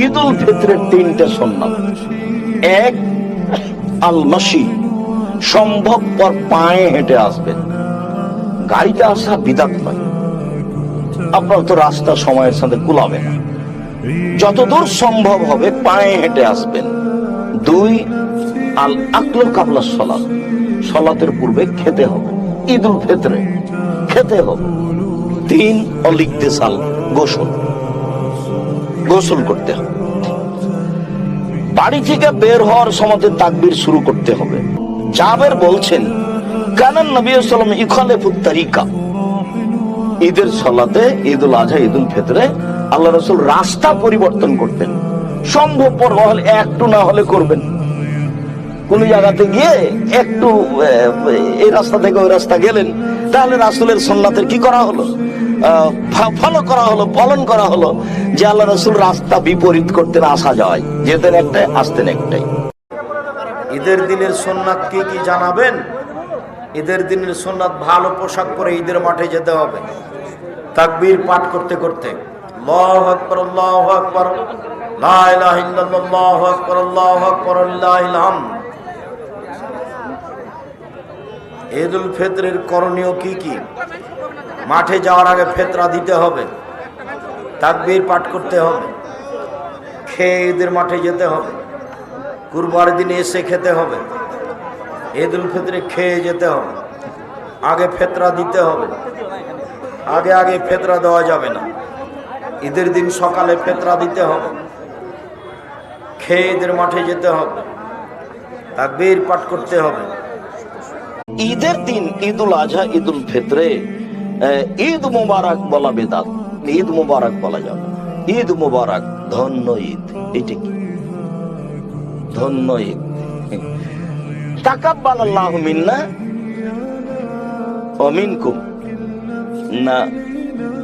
ঈদ উল ফিতরের তিনটা সুন্নাত। এক, আল মাশি, সম্ভবপর পায়ে হেঁটে আসবেন। গাড়িতে আসা বিদআত নয়, আপনার তো রাস্তা সময়ের সাথে কুলাবে না, যতদূর সম্ভব হবে পায়ে হেঁটে আসবেন। দুই, আল আকলু কাবলা সালাত, সালাতের পূর্বে খেতে হবে, ঈদ উল ফিতরে খেতে হবে। তিন, অল ইগতিসাল, গোসল করতে হবে। বাড়ি থেকে বের হওয়ার সময় তাকবীর শুরু করতে হবে। জাবের বলছেন, কানান নবী সাল্লাল্লাহু আলাইহি ওয়াসাল্লাম ইখালিফুত তারিকা, ঈদের সালাতে, ঈদুল আযহা, ঈদুল ফিতরে আল্লাহ রাসূল রাস্তা পরিবর্তন করতেন। সম্ভবপর হলে একটু না হলে করবেন। কোন জায়গাতে গিয়ে একটু এই রাস্তা থেকে ওই রাস্তা গেলেন, তাহলে রাসূলের সুন্নাতের কি করা হলো? ফলো করা হলো, পালন করা হলো, যে আল্লাহ রাসূল রাস্তা বিপরীত করতেন, আসা যায়, যেতেন একটাই, আসতেন একটাই। ঈদের দিনের সুন্নাত কি কি জানাবেন? ঈদের দিনের সুন্নাত ভালো পোশাক পরে ঈদের মাঠে যেতে হবে, তাকবীর পাঠ করতে করতে, আল্লাহু আকবার, আল্লাহু আকবার, লা ইলাহা ইল্লাল্লাহ, আল্লাহু আকবার, আল্লাহু আকবার, লিল্লাহিল হামদ। ঈদুল ফিতরের করণীয় কি কি? মাঠে যাওয়ার আগে ফিতরা দিতে হবে, তাকবীর পাঠ করতে হবে, খেয়ে ঈদের মাঠে যেতে হবে, কুরবানির দিনে এসে খেতে হবে, ঈদুল ফিতরে খেয়ে যেতে হবে, আগে ফিতরা দিতে হবে। আগে ফিতরা দেওয়া যাবে না, ঈদের দিন সকালে ফিতরা দিতে হবে, খেয়ে ঈদের মাঠে যেতে হবে, তাকবীর পাঠ করতে হবে। ঈদের দিন, ঈদুল আযহা, ঈদুল ফিতরে ঈদ মুবারক বলা বিদআত, ঈদ মুবারক বলা যাবে। ঈদ মুবারক, ধন্য ঈদ, এটা কি? ধন্য ঈদ। তাকাব্বালাল্লাহু মিন্না ওয়া মিনকুম, না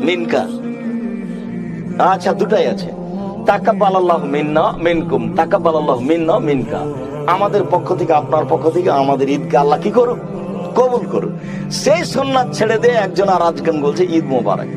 মিনকা, আচ্ছা দুটাই আছে। তাকাব্বালাল্লাহু মিন্না মিনকুম, তাকাব্বালাল্লাহু মিন্না মিনকা, আমাদের পক্ষ থেকে, আপনার পক্ষ থেকে আমাদের ঈদকে আল্লাহ কি করুক? কবুল করুক। সেই সুন্নাত ছেড়ে দিয়ে একজন আর আজকে বলছে ঈদ মুবারক।